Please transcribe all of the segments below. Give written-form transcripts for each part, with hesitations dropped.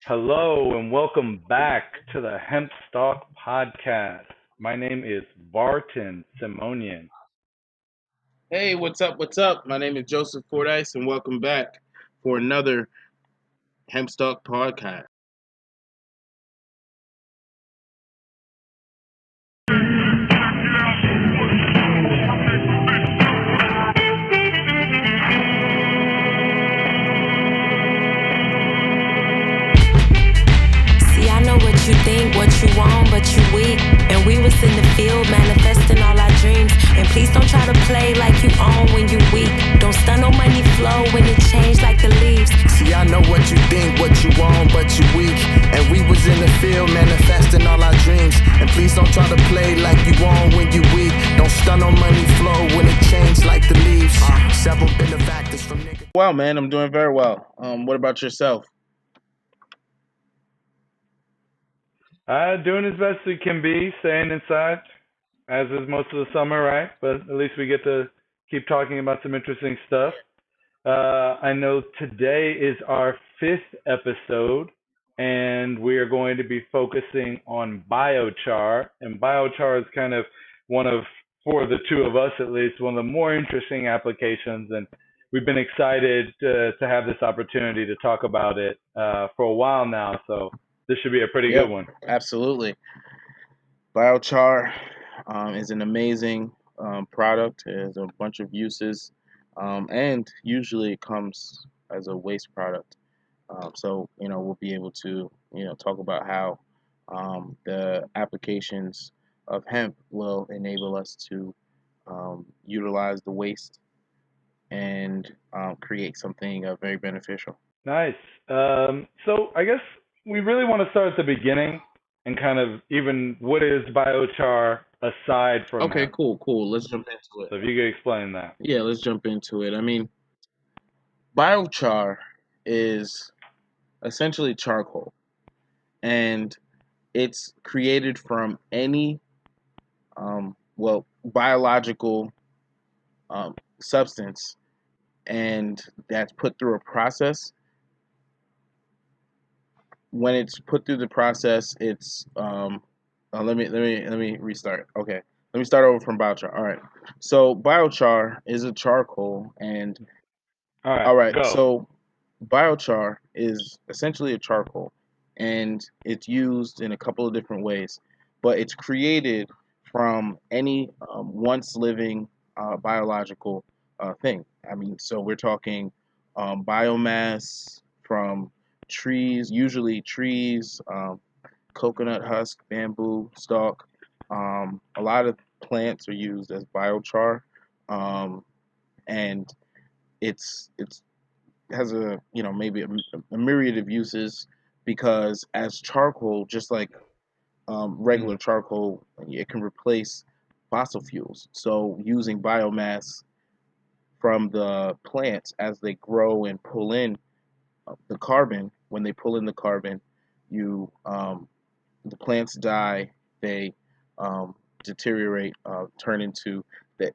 Hello and welcome back to the Hemp sTalk podcast. My name is Barton Simonian. Hey, what's up? What's up? My name is Joseph Fordyce, and welcome back for another Hemp sTalk podcast. See, I know what you think, what you want, but you weak. And we was in the field manifesting all our dreams. And please don't try to play like you own when you weak. Don't stun no money flow when it change like the leaves. See, I know what you think, what you want, but you weak. And we was in the field manifesting all our dreams. And please don't try to play like you want when you weak. Don't stun no money flow when it change like the leaves. Several benefactors from niggas. Well, man, I'm doing very well. What about yourself? Doing as best we can be, staying inside, as is most of the summer, right? But at least we get to keep talking about some interesting stuff. I know today is our fifth episode, and we are going to be focusing on biochar. And biochar is kind of one of, for the two of us at least, one of the more interesting applications. And we've been excited to have this opportunity to talk about it for a while now. So this should be a pretty good Yep, one. absolutely. Bio-Char is an amazing product. It has a bunch of uses, and usually it comes as a waste product. So we'll be able to talk about how the applications of hemp will enable us to utilize the waste and create something very beneficial. Nice. So I guess we really want to start at the beginning and kind of even what is biochar aside from Okay, hemp. cool. Let's jump into it. So if you could explain that. Yeah, let's jump into it. I mean, biochar is essentially charcoal, and it's created from any biological substance, and that's put through a process. When it's put through the process, it's let me restart. Okay, let me start over from biochar. All right, so biochar is a charcoal, and All right, all right, go. so biochar is essentially a charcoal, and it's used in a couple of different ways, but it's created from any once living biological thing. I mean, so we're talking biomass from trees, usually trees, coconut husk, bamboo stalk. A lot of plants are used as biochar, um, and it's has a maybe a myriad of uses because as charcoal, just like regular Mm, charcoal, it can replace fossil fuels. So using biomass from the plants as they grow and pull in the carbon, when they pull in the carbon, you the plants die, they deteriorate, turn into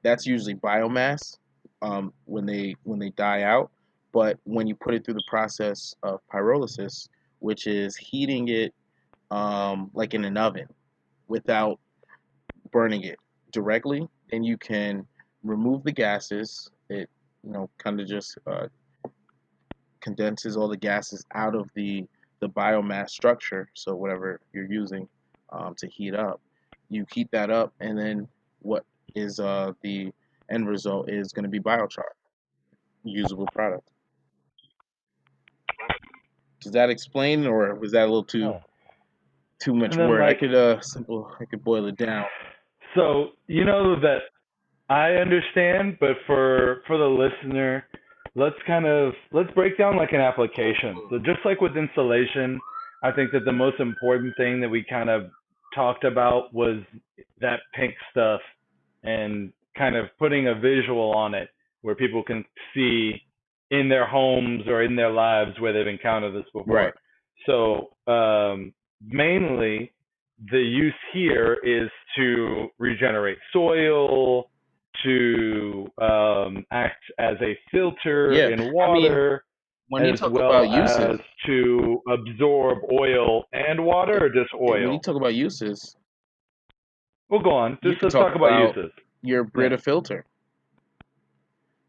that's usually biomass when they die out. But when you put it through the process of pyrolysis, which is heating it like in an oven without burning it directly, then you can remove the gases. It kind of just condenses all the gases out of the biomass structure. So whatever you're using to heat up, you heat that up, and then what is the end result is going to be biochar, usable product. Does that explain, or was that a little too oh. too much And then word? I like, could I could boil it down. so you know that I understand, but for the listener, let's break down like an application. So just like with installation, I think that the most important thing that we kind of talked about was that pink stuff and kind of putting a visual on it where people can see in their homes or in their lives where they've encountered this Right. before. So mainly the use here is to regenerate soil, to act as a filter Yeah. in I mean, water. when you as talk well about as uses, to absorb oil and water, or just when you oil? talk about uses, We'll go on. you Just could let's talk talk about about uses. your Yeah. Brita filter.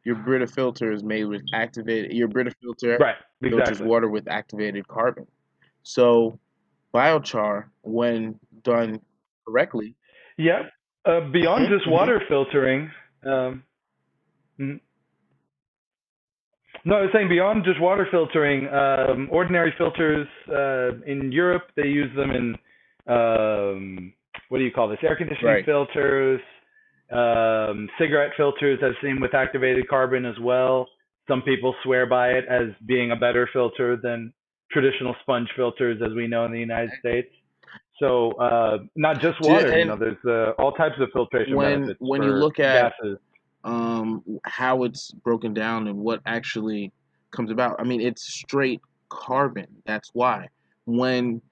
Your Brita filter is made with activated. Your Brita filter Right. filters Exactly. water with activated carbon. So biochar, when done correctly, Yeah. Beyond mhm, just mhm, water filtering, um, mm, no, I was saying beyond just water filtering, ordinary filters in Europe, they use them in what do you call this? Air conditioning right. filters, cigarette filters. I've seen with activated carbon as well. Some people swear by it as being a better filter than traditional sponge filters, as we know in the United States. So not just water, And there's all types of filtration benefits when you for look at gases. how it's broken down and what actually comes about, I mean, it's straight carbon. That's why when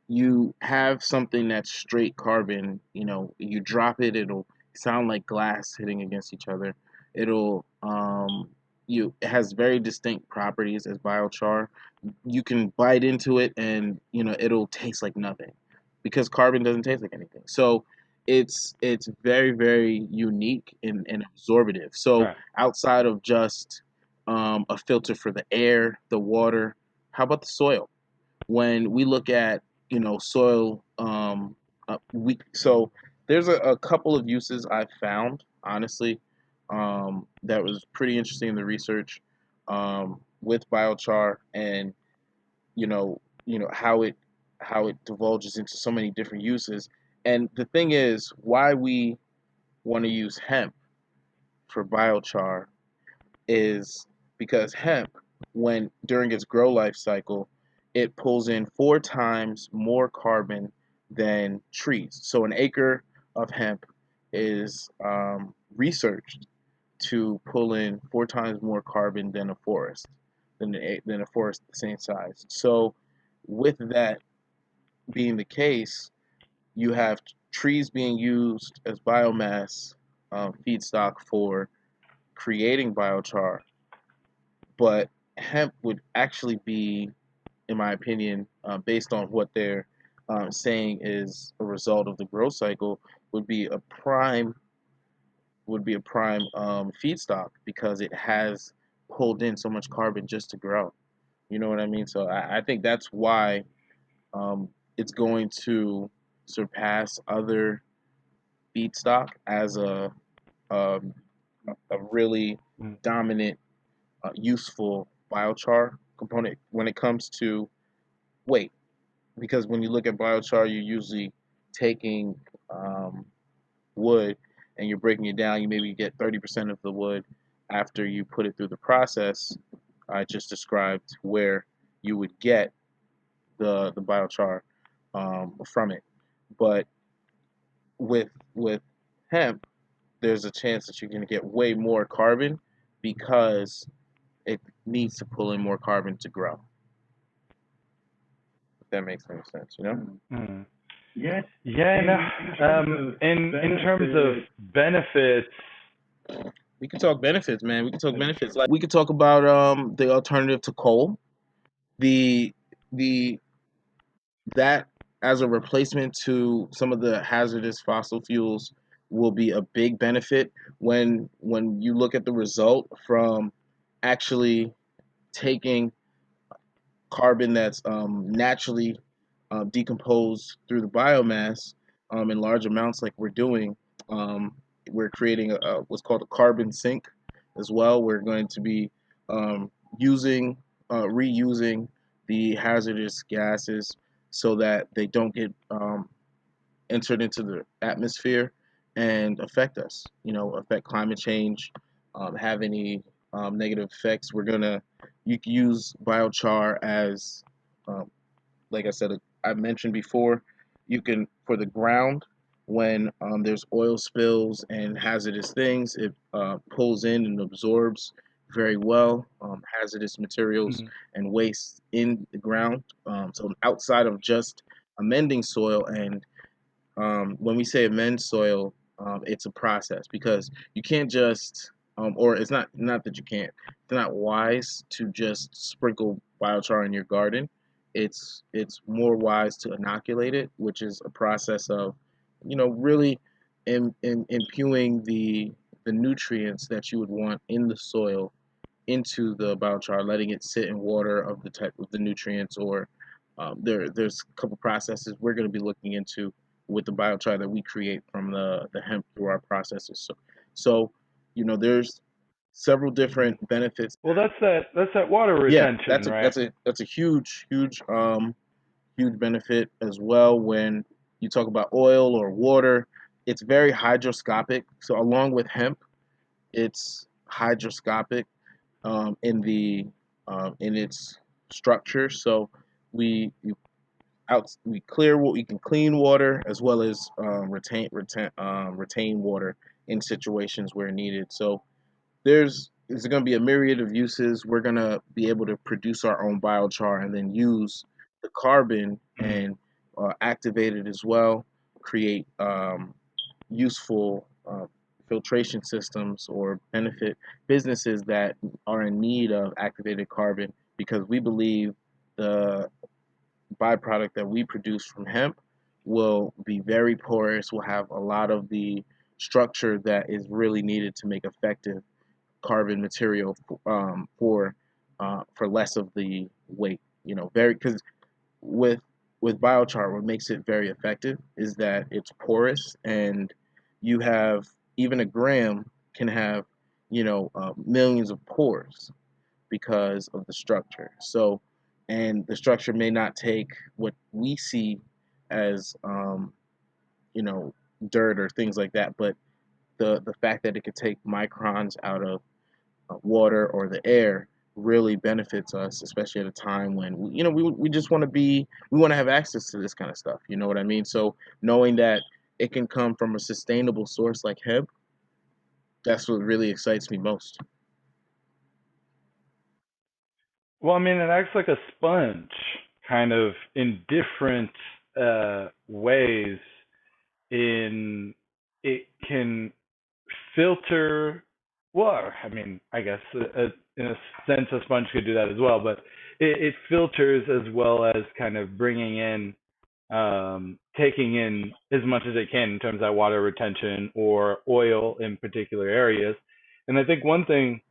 you have something that's straight carbon, you drop it, it'll sound like glass hitting against each other. It'll it has very distinct properties as biochar. You can bite into it and it'll taste like nothing because carbon doesn't taste like anything. So it's very, very unique and absorbative. So Right. outside of just a filter for the air, the water, how about the soil? When we look at soil, we so there's a couple of uses I've found, honestly, that was pretty interesting in the research, with biochar, and how it divulges into so many different uses. And the thing is, why we want to use hemp for biochar is because hemp, when during its grow life cycle, it pulls in 4 times more carbon than trees. So an acre of hemp is researched to pull in 4 times more carbon than a forest, than a forest the same size. So with that being the case, you have trees being used as biomass, feedstock for creating biochar, but hemp would actually be, in my opinion, based on what they're saying is a result of the growth cycle, would be a prime feedstock because it has pulled in so much carbon just to grow. You know what I mean? So I think that's why it's going to surpass other feedstock as um, a really Mm. dominant, useful biochar component when it comes to weight. Because when you look at biochar, you're usually taking wood and you're breaking it down. You maybe get 30% of the wood after you put it through the process I just described, where you would get the biochar from it. But with hemp, there's a chance that you're going to get way more carbon because it needs to pull in more carbon to grow. If that makes any sense, you know? Mm. Yeah, no. In terms of benefits, We can talk benefits, man. We can talk benefits. Like we could talk about the alternative to coal. The the that as a replacement to some of the hazardous fossil fuels will be a big benefit when you look at the result from actually taking carbon that's naturally decomposed through the biomass in large amounts, like we're doing. Um, we're creating what's called a carbon sink as well. We're going to be um, using, reusing the hazardous gases so that they don't get entered into the atmosphere and affect us. Affect climate change, have any negative effects. You can use biochar as, um, like I said, I mentioned before, you can, for the ground, when there's oil spills and hazardous things, it pulls in and absorbs very well hazardous materials mm, and waste in the ground. So outside of just amending soil, and when we say amend soil, it's a process because you can't just, or it's not that you can't. not wise to just sprinkle biochar in your garden. It's more wise to inoculate it, which is a process of, really impuing the nutrients that you would want in the soil into the biochar, letting it sit in water of the type of the nutrients, or there's a couple processes we're going to be looking into with the biochar that we create from the hemp through our processes. So there's several different benefits. Well, that's that water Yeah, retention, right? that's a huge benefit as well. When you talk about oil or water, it's very hydroscopic. So along with hemp, it's hydroscopic in its structure. So we we we can clean water as well as retain water in situations where needed. So there's going to be a myriad of uses. We're going to be able to produce our own biochar and then use the carbon Mhm. and activate it as well, create useful filtration systems, or benefit businesses that are in need of activated carbon, because we believe the byproduct that we produce from hemp will be very porous, will have a lot of the structure that is really needed to make effective carbon material for less of the weight. Very, because with biochar, what makes it very effective is that it's porous, and you have, even a gram can have millions of pores because of the structure. So, and the structure may not take what we see as you know dirt or things like that, but the fact that it could take microns out of water or the air really benefits us, especially at a time when we just we want to have access to this kind of stuff. You know what I mean? So knowing that it can come from a sustainable source like hemp, that's what really excites me most. Well, I mean, it acts like a sponge, kind of in different ways. In it can filter. Well, I mean, I guess in a sense, a sponge could do that as well, but it filters as well as kind of bringing in, taking in as much as it can in terms of that water retention or oil in particular areas. And I think one thing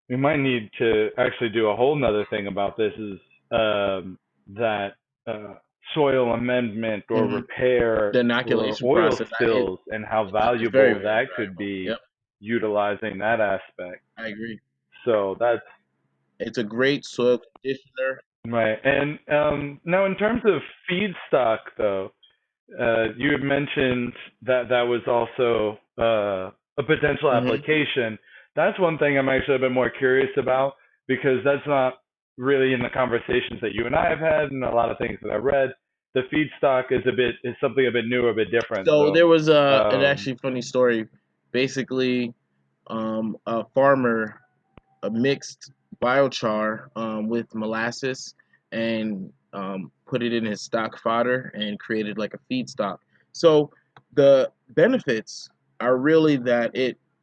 we might need to actually do a whole nother thing about this is that uh, soil amendment or hmm repair The for inoculation oil process spills and how is very, valuable very that could valuable. be Yep, utilizing that aspect. I agree. So that's It's a great soil conditioner. right. And now, in terms of feedstock, though, you had mentioned that that was also a potential hmm application. That's one thing I'm actually a bit more curious about, because that's not really in the conversations that you and I have had and a lot of things that I've read. The feedstock is something a bit new, a bit different. So So, there was an um, actually funny story. Basically, a farmer mixed biochar with molasses and put it in his stock fodder and created like a feedstock. So the benefits are really that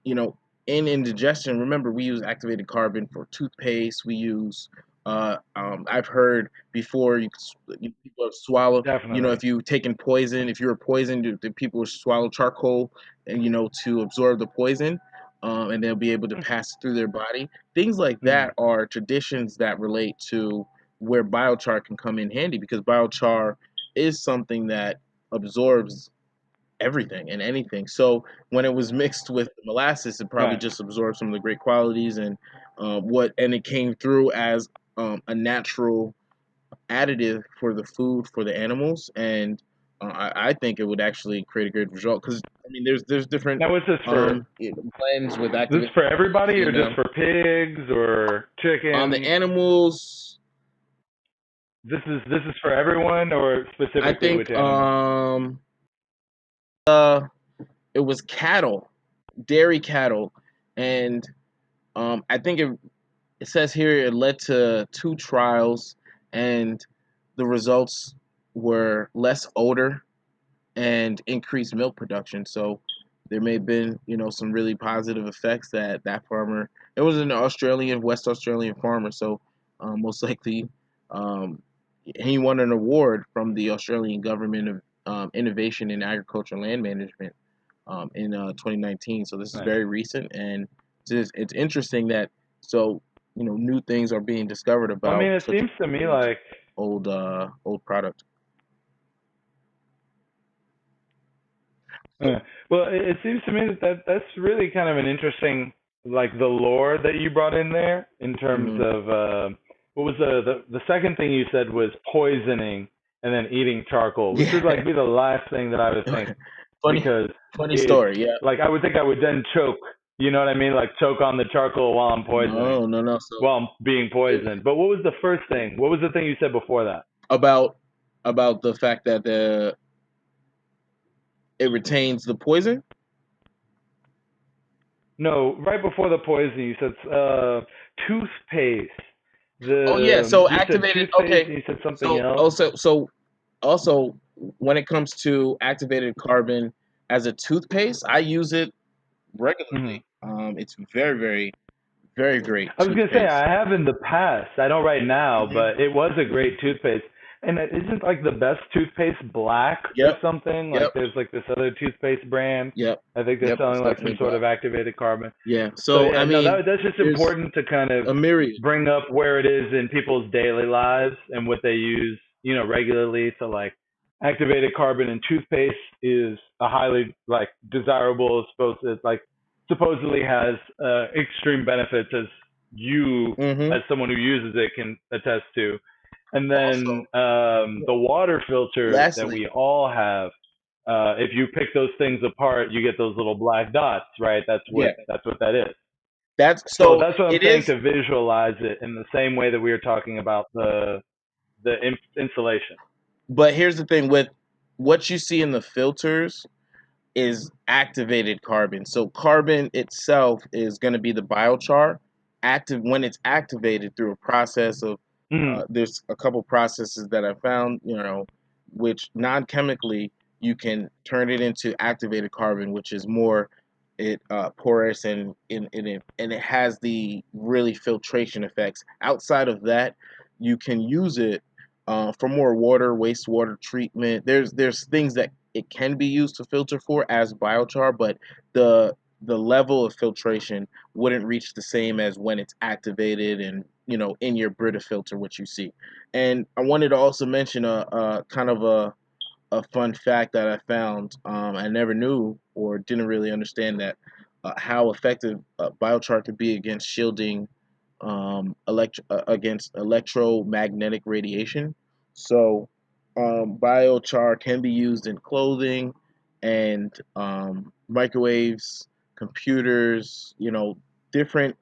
you know, in indigestion. Remember, we use activated carbon for toothpaste. We use I've heard before people have swallowed. definitely. If you taken poison, if you were poisoned, the people would swallow charcoal, and to absorb the poison, and they'll be able to pass it through their body. Things like Mm, that are traditions that relate to where biochar can come in handy, because biochar is something that absorbs everything and anything. So when it was mixed with the molasses, it probably right. just absorbed some of the great qualities, and it came through as a natural additive for the food for the animals. And I think it would actually create a great result, because I mean, there's different Now, blends with this activated for carbon. I've everybody or seen just them for pigs or on the chickens? animals. This is for everyone or I specifically which think animal? uh, it was cattle, dairy cattle, and I think it says here it led to two trials, and the results were less odor and increased milk production. So there may have been, some really positive effects that that farmer. It was an Australian, West Australian farmer, so most likely, um, he won an award from the Australian government of innovation in agriculture and land management in 2019. So this is Nice. very recent, and it's interesting that so new things are being discovered Well, I mean, about it such seems to me old like old product. So, Well, it seems to me that's really kind of an interesting, like the lore that you brought in there in terms mhm. of what was the second thing you said was poisoning and then eating charcoal, which would Yeah, like be the last thing that I would think funny because funny it's story. Yeah, like I would think I would then choke, you know what I mean? Like choke on the charcoal while I'm poisoning, no, no, no. So while I'm being it, poisoned. But what was the first thing? What was the thing you said before that? about the fact that it retains the poison. No, right before the poison, you said toothpaste. Oh yeah, so You said activated. toothpaste, Okay, and you said something so else. also when it comes to activated carbon as a toothpaste, I use it Hmm. regularly. It's very, very, very great I was gonna say toothpaste. I have in the past. I don't right now, Hmm. but it was a Hmm. great toothpaste. And it isn't like the best toothpaste black or Yep, something? Like yep, there's like this other toothpaste brand. yep, I think they're yep. It's selling like some definitely sort black. of activated carbon. Yeah. So So yeah, I no, mean, that's just there's important to kind of a myriad. bring up where it is in people's daily lives and what they use, regularly. So like activated carbon in toothpaste is a highly like desirable, supposedly has extreme benefits as you Hmm. as someone who uses it can attest to. And then Also, the water filter that lastly, we all have, if you pick those things apart, you get those little black dots, right? yeah, That's what that is. that's So so that's what I'm it saying is. to visualize it in the same way that we were talking about the insulation. But here's the thing with what you see in the filters is activated carbon. So carbon itself is going to be the biochar. Active when it's activated through a process of Mm. there's a couple processes that I found, which non-chemically you can turn it into activated carbon, which is more it porous and it has the really filtration effects. Outside of that, you can use it for more water, wastewater treatment. There's things that it can be used to filter for as biochar, but the level of filtration wouldn't reach the same as when it's activated and in your Brita filter, which you see. And I wanted to also mention a kind of a fun fact that I found. I never knew or didn't really understand that how effective biochar could be against shielding against electromagnetic radiation. So, biochar can be used in clothing and microwaves, computers, different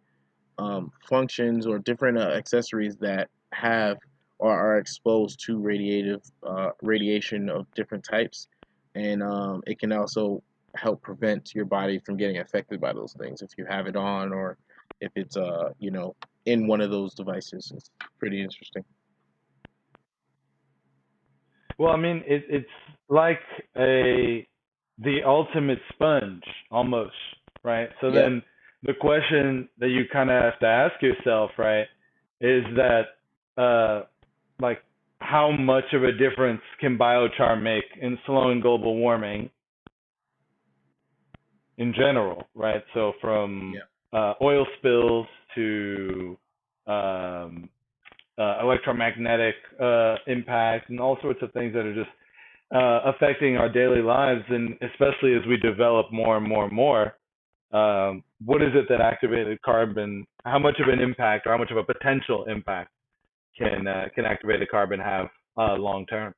functions or different accessories that have or are exposed to radiation of different types, and it can also help prevent your body from getting affected by those things if you have it on or if it's in one of those devices. It's pretty interesting. Well, I mean, it's like a the ultimate sponge almost, right? So Yep. then the question that you kind of have to ask yourself, right, is that like how much of a difference can biochar make in slowing global warming in general, right? So from Yeah. oil spills to um, electromagnetic impact and all sorts of things that are just affecting our daily lives, and especially as we develop more and more and more. What is it that activated carbon? How much of an impact, or how much of a potential impact, can activated carbon have long term?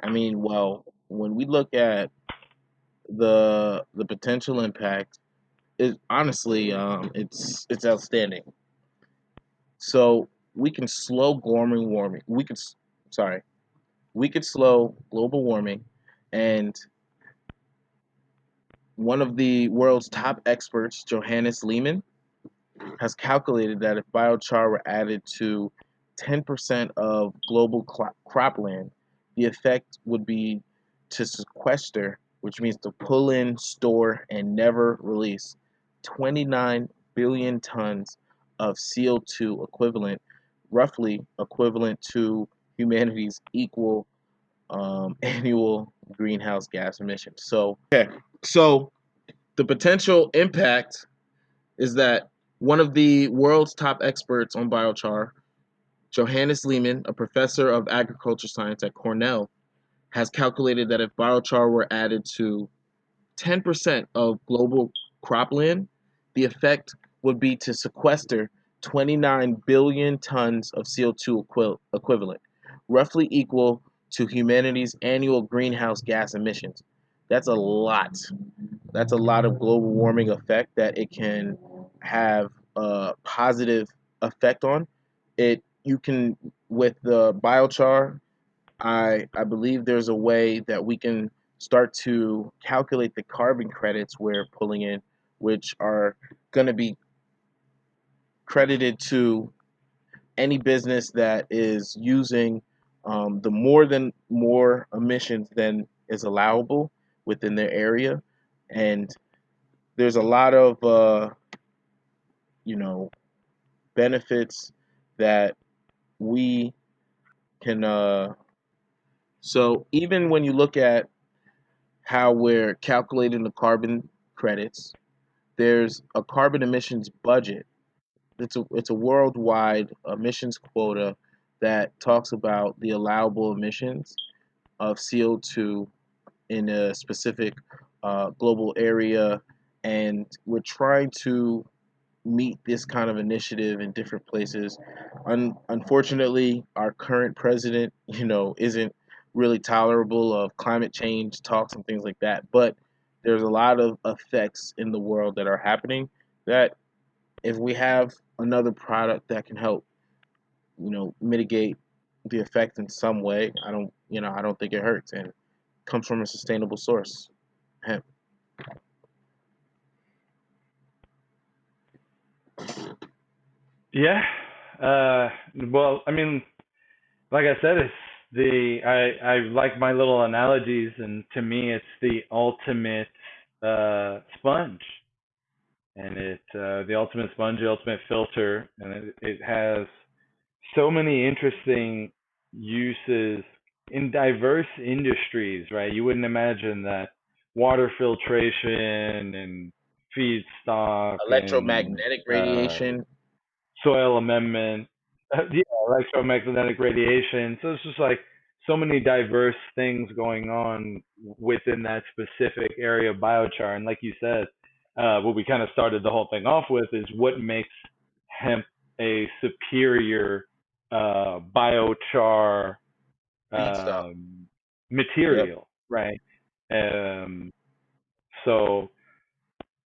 I mean, well, when we look at the potential impact, it honestly it's outstanding. So we can slow global warming. Sorry, we could slow global warming, and one of the world's top experts, Johannes Lehmann, has calculated that if biochar were added to 10% of global cropland, the effect would be to sequester which means to pull in, store, and never release 29 billion tons of CO2 equivalent, roughly equivalent to humanity's equal annual greenhouse gas emissions. So the potential impact is that one of the world's top experts on biochar, Johannes Lehmann, a professor of agriculture science at Cornell, has calculated that if biochar were added to 10% of global cropland, the effect would be to sequester 29 billion tons of CO2 equivalent, roughly equal to humanity's annual greenhouse gas emissions. That's a lot. That's a lot of global warming effect that it can have a positive effect on. You can, with the biochar, I believe there's a way that we can start to calculate the carbon credits we're pulling in, which are going to be credited to any business that is using the more emissions than is allowable within their area. And there's a lot of you know benefits that we can. So even when you look at how we're calculating the carbon credits, there's a carbon emissions budget. It's a worldwide emissions quota that talks about the allowable emissions of CO2 in a specific global area, and we're trying to meet this kind of initiative in different places. Unfortunately, our current president, isn't really tolerable of climate change talks and things like that. But there's a lot of effects in the world that are happening that if we have another product that can help, mitigate the effect in some way, I don't think it hurts and comes from a sustainable source. Hemp. Yeah. Well, I mean, like I said, I like my little analogies, and to me, it's the ultimate sponge, and the ultimate sponge, the ultimate filter, and it has so many interesting uses in diverse industries, right? You wouldn't imagine that water filtration and feedstock and Electromagnetic uh, radiation. soil amendment, yeah, electromagnetic radiation. So it's just like so many diverse things going on within that specific area of biochar. And like you said, what we kind of started the whole thing off with is what makes hemp a superior biochar Feedstock. Yep. material, right? Um, so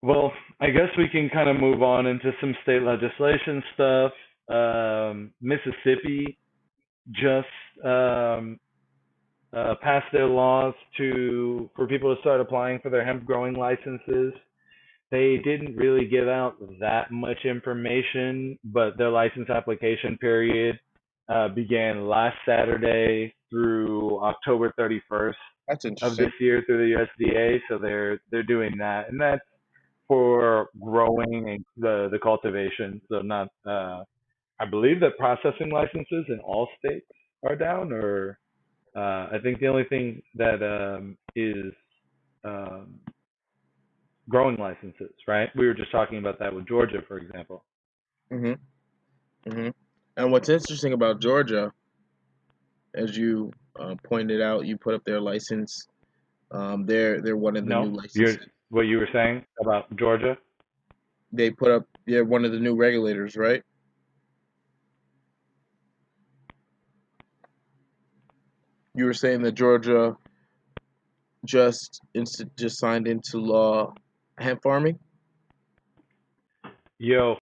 well, I guess we can kind of move on into some state legislation stuff. Mississippi just passed their laws for people to start applying for their hemp growing licenses. They didn't really give out that much information, but their license application period began last Saturday through October 31st That's of this interesting. year through the USDA. So they're doing that, and that's for growing and the cultivation. So not I believe that processing licenses in all states are down, or I think the only thing that is um, growing licenses, right? We were just talking about that with Georgia, for example. hmm hmm And what's interesting about Georgia, as you pointed out, you put up their license. They're one of the new No, you're licenses. what you were saying about Georgia. They put up. They're one of the new regulators, right? You were saying that Georgia just signed into law hemp farming. Yo,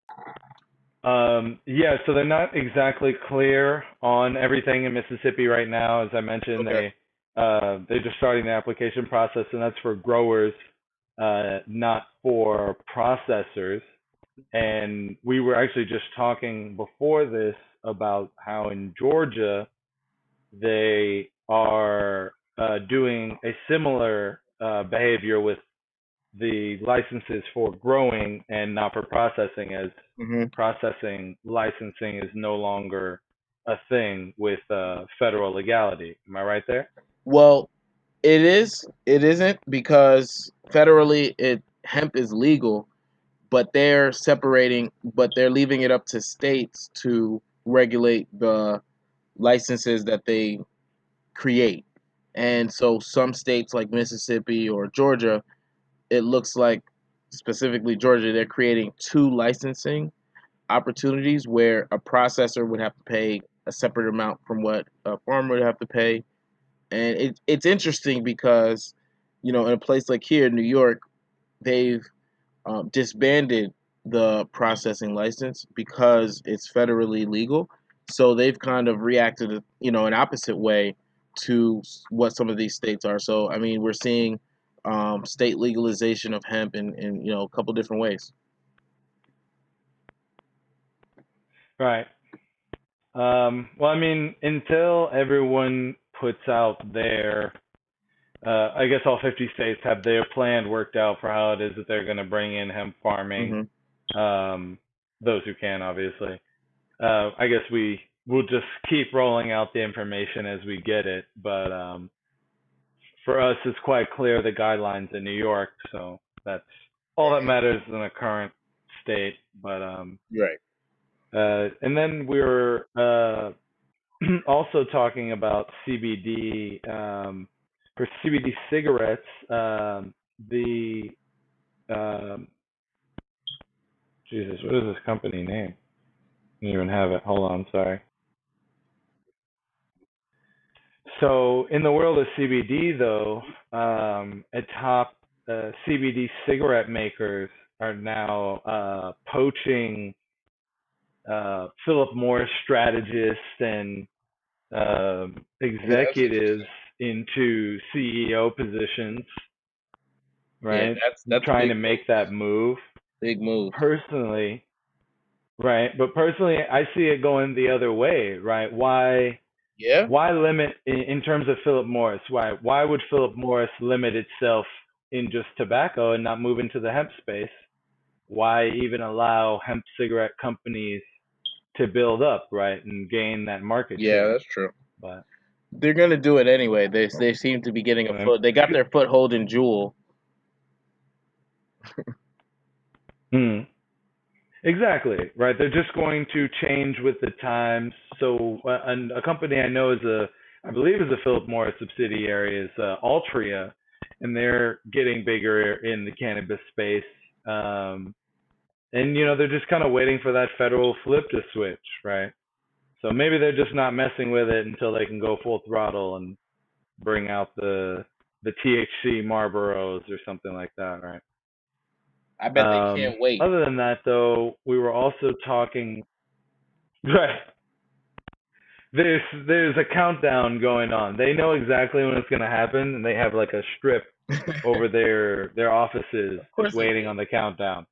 yeah, so they're not exactly clear on everything in Mississippi right now. As I mentioned, Okay. they're just starting the application process, and that's for growers, not for processors. And we were actually just talking before this about how in Georgia they are doing a similar behavior with the licenses for growing and not for processing, as Hmm. processing licensing is no longer a thing with federal legality. Am I right there? Well, it is. It isn't because federally, hemp is legal, but they're separating, but they're leaving it up to states to regulate the licenses that they create. And so some states like Mississippi or Georgia, it looks like specifically Georgia, they're creating two licensing opportunities where a processor would have to pay a separate amount from what a farmer would have to pay. And it's interesting because, in a place like here in New York, they've disbanded the processing license because it's federally legal. So they've kind of reacted, an opposite way to what some of these states are. So I mean, we're seeing state legalization of hemp in a couple different ways. Right. Well, I mean, until everyone puts out their, I guess all 50 states have their plan worked out for how it is that they're going to bring in hemp farming, Hmm. um, those who can, obviously. I guess we'll just keep rolling out the information as we get it. But for us, it's quite clear the guidelines in New York, so that's all that matters in the current state. But Right. and then we were also talking about CBD, for CBD cigarettes. The um, Jesus, what is this company name? I don't even have it. Hold on, sorry. So in the world of CBD, though, a top CBD cigarette makers are now poaching Philip Morris strategists and Yeah, that's executives interesting. into CEO positions, Yeah, right? that's a Trying big to move. make that move. Big move. Personally, right? But personally, I see it going the other way, right? Yeah. Why limit in terms of Philip Morris? Why would Philip Morris limit itself in just tobacco and not move into the hemp space? Why even allow hemp cigarette companies to build up, right, and gain that market Yeah, share? that's true. But They're gonna do it anyway. They seem to be getting a um, foot. They got their foothold in Juul. hmm, exactly, right. They're just going to change with the times. So, and a company I know I believe is a Philip Morris subsidiary is Altria, and they're getting bigger in the cannabis space. Um, and they're just kind of waiting for that federal flip to switch, right? So maybe they're just not messing with it until they can go full throttle and bring out the THC Marlboros or something like that, right? I bet they can't wait. Other than that, though, we were also talking. Right, there's a countdown going on. They know exactly when it's going to happen, and they have like a strip over their offices Of just course they waiting do. on the countdown,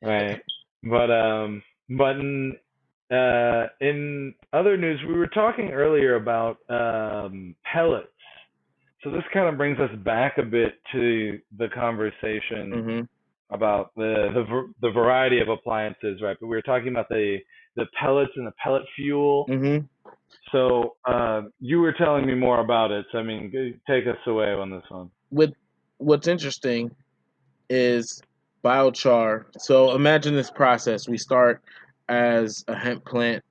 right? But in other news, we were talking earlier about pellets. So this kind of brings us back a bit to the conversation Mhm. about the variety of appliances, right? But we were talking about the pellets and the pellet fuel. Mhm. So you were telling me more about it. So I mean, take us away on this one. With what's interesting is biochar. So imagine this process. We start as a hemp plant.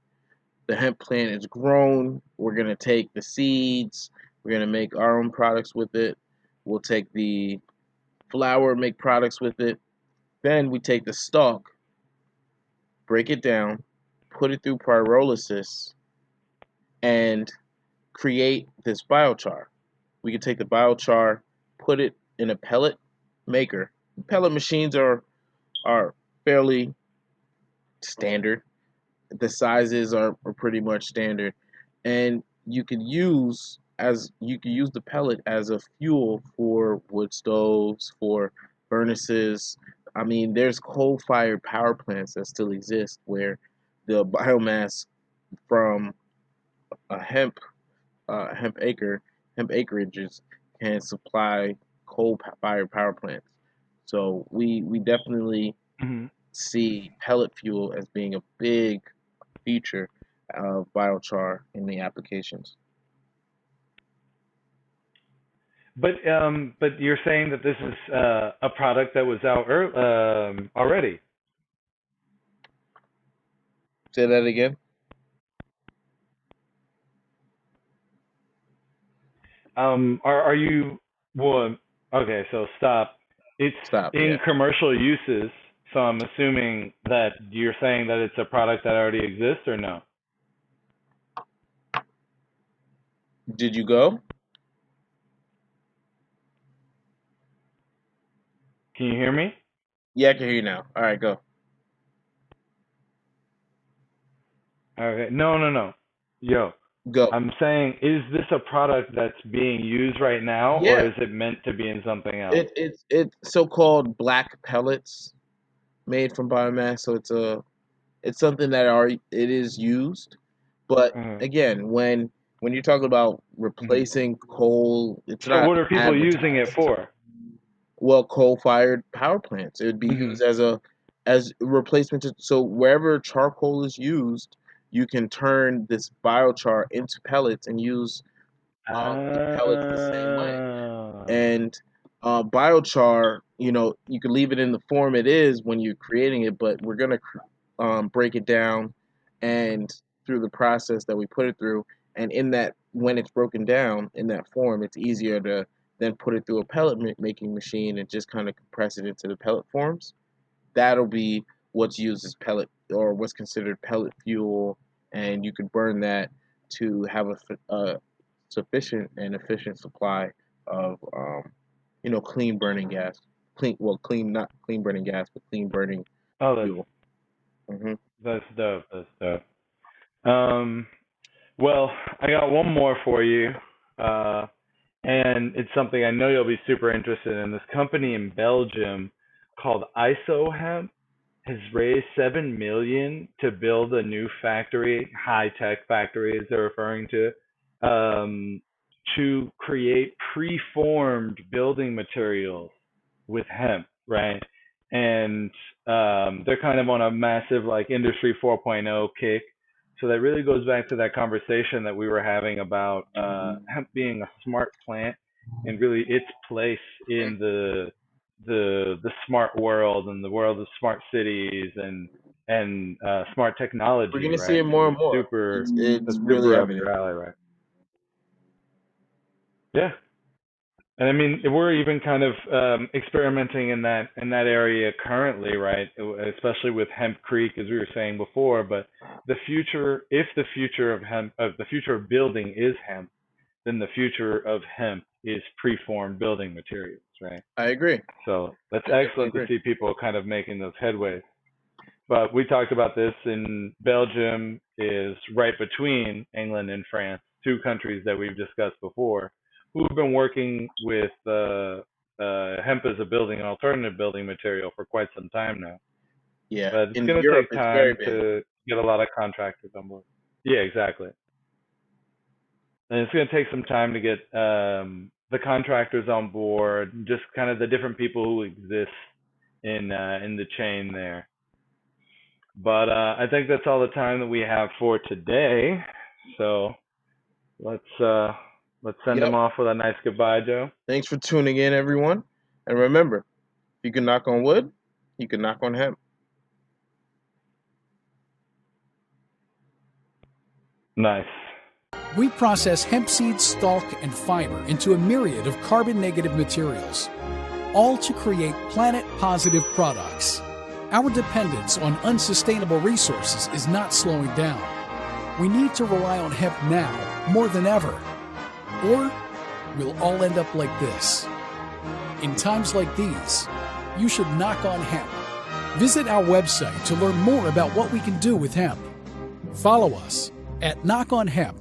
The hemp plant is grown. We're gonna take the seeds. We're gonna make our own products with it. We'll take the flower, make products with it. Then we take the stalk, break it down, put it through pyrolysis, and create this biochar. We can take the biochar, put it in a pellet maker. Pellet machines are fairly standard. The sizes are pretty much standard, and you could use the pellet as a fuel for wood stoves, for furnaces. I mean, there's coal-fired power plants that still exist where the biomass from a hemp hemp acreages can supply coal-fired power plants. So we definitely Hmm. see pellet fuel as being a big feature of biochar in the applications. But you're saying that this is a product that was out already. Say that again. Are you well? Okay, so stop. It's Stop. in Yeah. commercial uses, so I'm assuming that you're saying that it's a product that already exists, or no? Did you go? Can you hear me? Yeah, I can hear you now. All right, go. Okay. No. Yo, Go. I'm saying, is this a product that's being used right now, or Yeah. is it meant to be in something else? It's so-called black pellets made from biomass. So it's something that it is used. But Hmm. again, when you're talking about Hmm. replacing coal, it's So not what are people using it advertised. for? Well, coal-fired power plants. It would be Hmm. used as a replacement to, so wherever charcoal is used, you can turn this biochar into pellets and use the pellets the same way. Ah. And biochar, you can leave it in the form it is when you're creating it, but we're gonna break it down and through the process that we put it through, and in that when it's broken down in that form, it's easier to then put it through a pellet making machine and just kind of compress it into the pellet forms. That'll be what's used as pellet or what's considered pellet fuel, and you could burn that to have a sufficient and efficient supply of clean burning gas. Clean, not clean burning gas, but clean burning Oh, fuel. Hmm. that's dope. That's dope. Um, well, I got one more for you, uh, and it's something I know you'll be super interested in. This company in Belgium called Hemp has raised 7 million to build a new factory, high tech factory, as they're referring to, um, to create preformed building materials with hemp, right? And they're kind of on a massive like Industry 4.0 kick. So that really goes back to that conversation that we were having about hemp being a smart plant and really its place in the smart world and the world of smart cities and smart We're technology, gonna see right? it more and more. It's That's really super up evident. your alley, right? Yeah. And I mean, we're even kind of experimenting in that area currently, right? Especially with Hemp Creek, as we were saying before. But the future, if the future of hemp, the future of building is hemp, then the future of hemp is preformed building materials, right? I agree. So that's I definitely excellent to agree. see people kind of making those headways. But we talked about this in Belgium is right between England and France, two countries that we've discussed before, who've been working with hemp as a building, an alternative building material for quite some time now. Yeah, But it's in going to Europe, take it's very time big. to get a lot of contractors on board. Yeah, exactly. And it's going to take some time to get the contractors on board, just kind of the different people who exist in the chain there. But I think that's all the time that we have for today. So let's uh, let's send them Yep. off with a nice goodbye, Joe. Thanks for tuning in, everyone. And remember, if you can knock on wood, you can knock on hemp. Nice. We process hemp seed, stalk, and fiber into a myriad of carbon-negative materials, all to create planet-positive products. Our dependence on unsustainable resources is not slowing down. We need to rely on hemp now more than ever, or we'll all end up like this. In times like these, you should knock on hemp. Visit our website to learn more about what we can do with hemp. Follow us at Knock on Hemp